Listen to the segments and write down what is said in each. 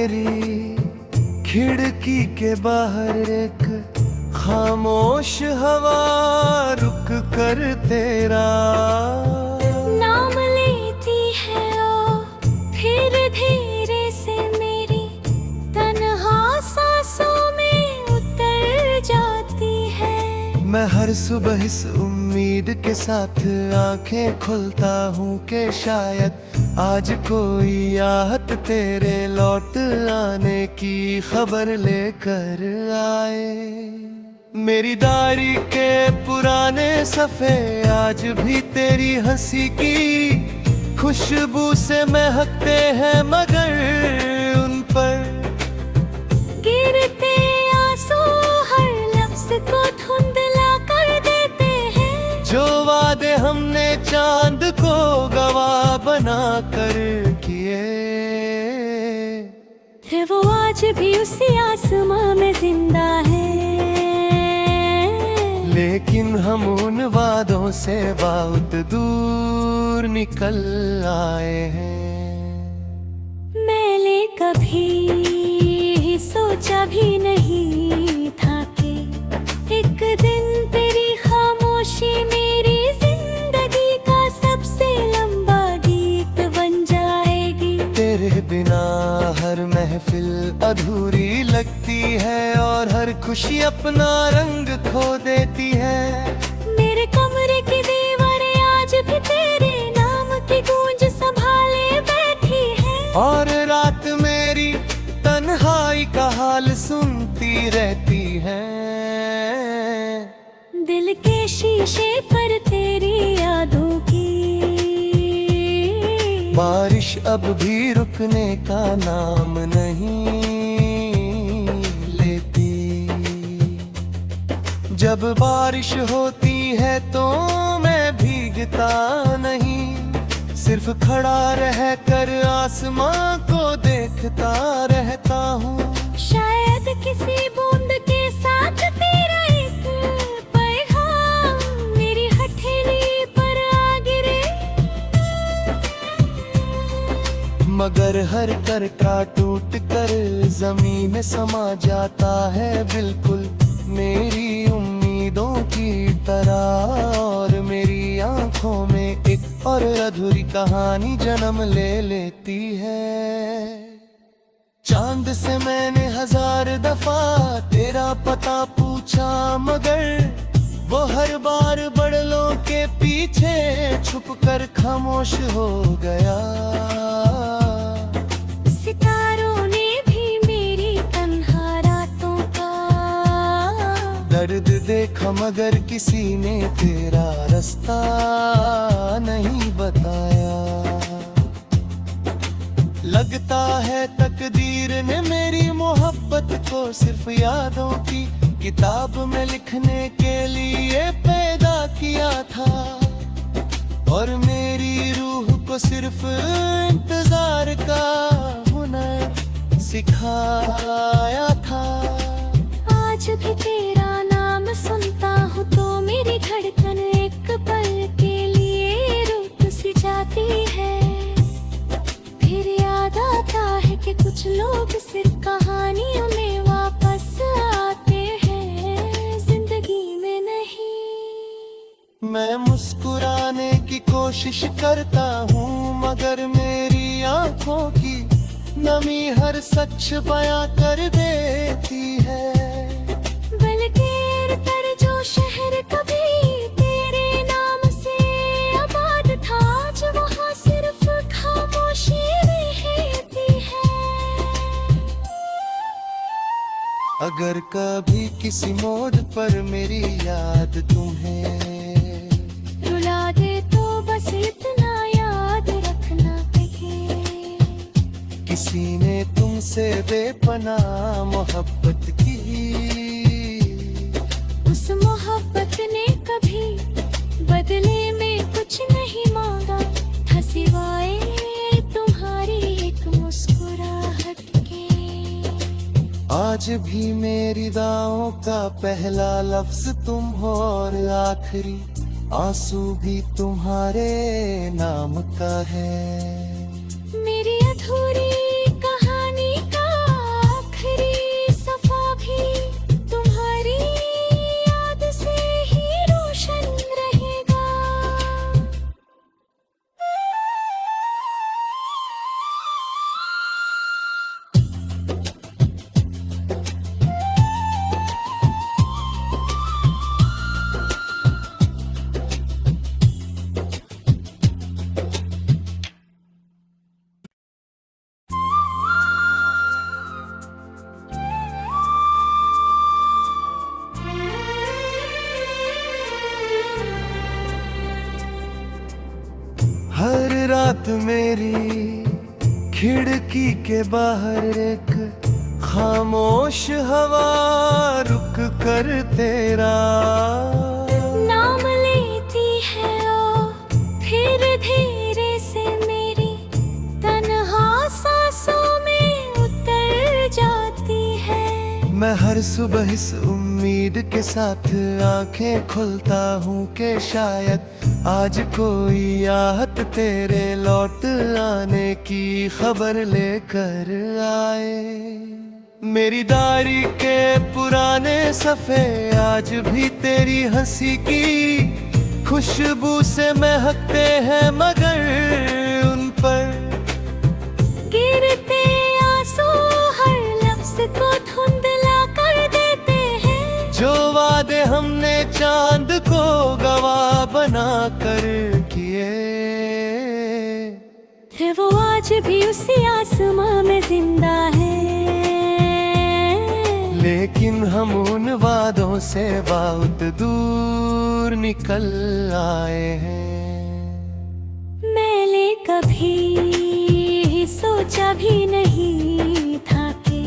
मेरी खिड़की के बाहर एक खामोश हवा रुक कर तेरा नाम लेती है ओ, फिर धीरे से मेरी तन्हा सांसों में उतर जाती है। मैं हर सुबह इस उम्मीद के साथ आंखें खुलता हूँ कि शायद आज कोई आहत तेरे लौट आने की खबर लेकर आए। मेरी डायरी के पुराने सफ़े आज भी तेरी हंसी की खुशबू से महकते हैं, मगर उन पर गिरते आंसू हर लफ्ज को धुंधला कर देते हैं। जो वादे हमने चांद को गवाह बना कर किए थे, वो आज भी उसी आसमां में जिंदा है। लेकिन हम उन वादों से बहुत दूर निकल आए हैं। मैंने कभी सोचा भी नहीं था कि एक दिन तेरी खामोशी मेरी जिंदगी का सबसे लंबा गीत बन जाएगी। तेरे बिना हर महफिल अधूरी लगती है और हर खुशी अपना रंग खो देती है। मेरे कमरे की दीवारें आज भी तेरे नाम की गूंज संभाले बैठी है। और रात मेरी तन्हाई का हाल सुनती रहती है। दिल के शीशे पर तेरी यादों की बारिश अब भी रुकने का नाम नहीं लेती। जब बारिश होती है तो मैं भीगता नहीं, सिर्फ खड़ा रह कर आसमां को देखता रहता हूँ। शायद किसी बूंद के साथ तेरा एक पैगाम मेरी हथेली पर आ गिरे, मगर हर करका टूट कर जमीन में समा जाता है, बिल्कुल मेरी उम्मीदों की तरह। और मेरी आंखों में एक और अधूरी कहानी जन्म ले लेती है। चांद से मैंने 1000 दफा तेरा पता पूछा, मगर वो हर बार बड़लों के पीछे छुपकर खामोश हो गया। सितारों ने भी मेरी तन्हा रातों का दर्द देखा, मगर किसी ने तेरा रास्ता नहीं बताया। लगता है तकदीर ने मेरी मोहब्बत को सिर्फ यादों की किताब में लिखने के लिए पैदा किया था, और मेरी रूह को सिर्फ इंतजार का हुनर सिखाया था। आज भी तेरा नाम सुनता हूँ तो मेरी धड़कन एक पल के लिए रुक सी जाती है। फिर याद आता है कि कुछ लोग सिर्फ कहानियों में वापस आते हैं, जिंदगी में नहीं। मैं मुस्कुराने की कोशिश करता हूँ, मगर मेरी आंखों की नमी हर सच बयां कर देती है। बल्कि पर जो शहर कभी तेरे नाम से आबाद था, आज वहाँ सिर्फ खामोशी रहती है। अगर कभी किसी मोड़ पर मेरी याद तुम्हें रुला दे तो बस इतना याद रखना कि किसी ने तुमसे बेपनाह मोहब्बत की, उस मोहब्बत ने कभी बदले में कुछ नहीं मांगा था सिवाय तुम्हारी एक मुस्कुराहट के। आज भी मेरी दाओं का पहला लफ्ज तुम हो और आखिरी आंसू भी तुम्हारे नाम का है। मेरी अधूरी कहानी का मेरी खिड़की के बाहर एक खामोश हवा रुक कर तेरा नाम लेती है ओ फिर धीरे से मेरी तन्हा सांसों में उतर जाती है। मैं हर सुबह इस उम्मीद के साथ आंखें खुलता हूँ कि शायद आज कोई आहत तेरे लौट आने की खबर लेकर आए। मेरी डायरी के पुराने सफ़े आज भी तेरी हंसी की खुशबू से महकते हैं, मगर उन पर गिरते आंसू हर लफ्ज को धुंधला कर देते हैं। जो वादे हमने चांद को गवाह बना कर किए थे, वो आज भी उसी आसमां में जिंदा है। लेकिन हम उन वादों से बहुत दूर निकल आए हैं। मैंने कभी सोचा भी नहीं था कि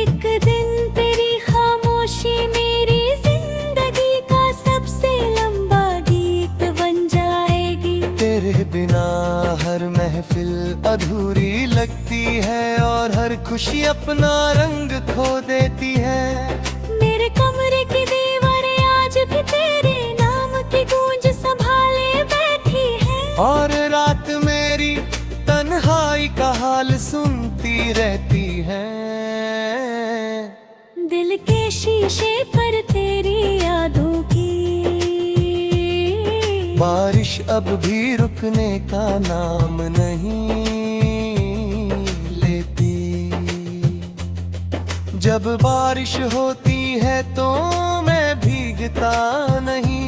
एक दिन तेरी खामोशी मेरी जिंदगी का सबसे लंबा गीत बन जाएगी। तेरे बिना हर महफिल अधूरी लगती है और हर खुशी अपना रंग खो देती है। मेरे कमरे की दीवारें आज भी तेरे नाम की गूंज संभाले बैठी है। और रात मेरी तन्हाई का हाल सुनती रहती है। दिल के शीशे पर तेरी यादों की बारिश अब भी रुकने का नाम नहीं लेती। जब बारिश होती है तो मैं भीगता नहीं,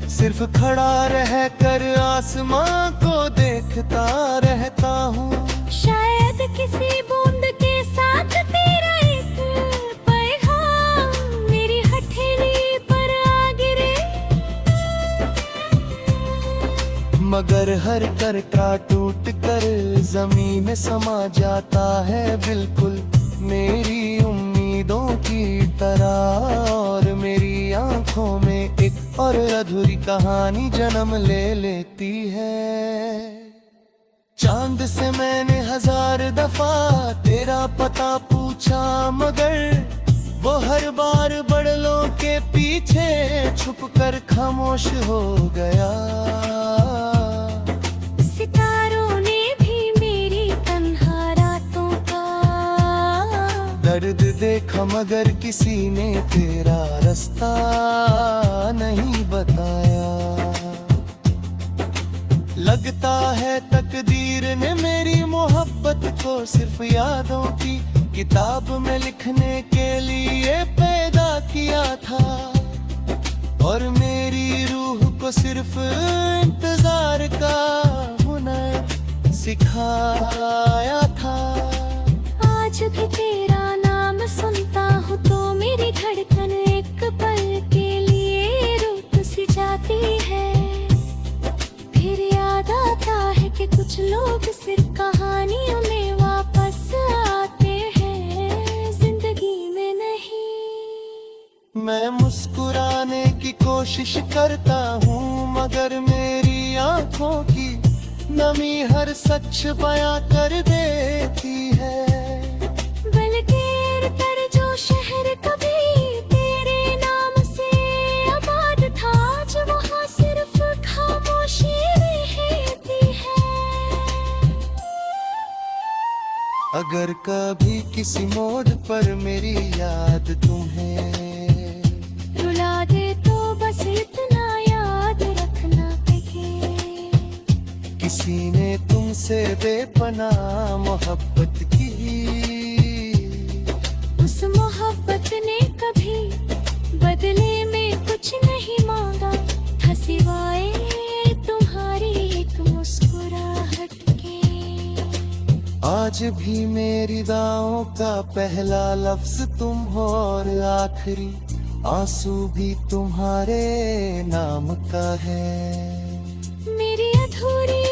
सिर्फ खड़ा रह कर आसमां को देखता रहता हूँ। शायद किसी बूंद के साथ तेरा एक पैगाम मेरी हथेली पर आ गिरे, मगर हर करका टूट कर जमीन में समा जाता है, बिल्कुल मेरी उम्मीदों की तरह। और मेरी आंखों में एक और अधूरी कहानी जन्म ले लेती है। चांद से मैंने 1000 दफा तेरा पता पूछा, मगर वो हर बार बड़लों के पीछे छुपकर खामोश हो गया। सितारों ने भी मेरी तन्हा रातों का दर्द देखा, मगर किसी ने तेरा रास्ता नहीं बताया। लगता है तकदीर ने मेरी मोहब्बत को सिर्फ यादों की किताब में लिखने के लिए पैदा किया था, और मेरी रूह को सिर्फ इंतजार का हुनर सिखाया था। आज भी तेरा नाम सुनता हूँ तो मेरी धड़कन एक पल के लिए रुक सी जाती है। फिर याद आता है कि कुछ लोग सिर्फ कहानियों में वापस आते हैं, जिंदगी में नहीं। मैं मुस्कुराने की कोशिश करता हूँ, मगर मेरी आंखों की नमी हर सच बयां कर देती है। बल्कि पर जो शहर कभी तेरे नाम से आबाद था, आज वहाँ सिर्फ खामोशी रहती है। अगर कभी किसी मोड़ पर मेरी याद तुम्हें रुला दे तो बस इतना याद रखना कि किसी ने तुमसे बेपनाह मोहब्बत की, उस मोहब्बत ने कभी बदले में कुछ नहीं मांगा था सिवाय तुम्हारी एक मुस्कुराहट के। आज भी मेरी दाओं का पहला लफ्ज तुम हो और आखिरी आंसू भी तुम्हारे नाम का है। मेरी अधूरी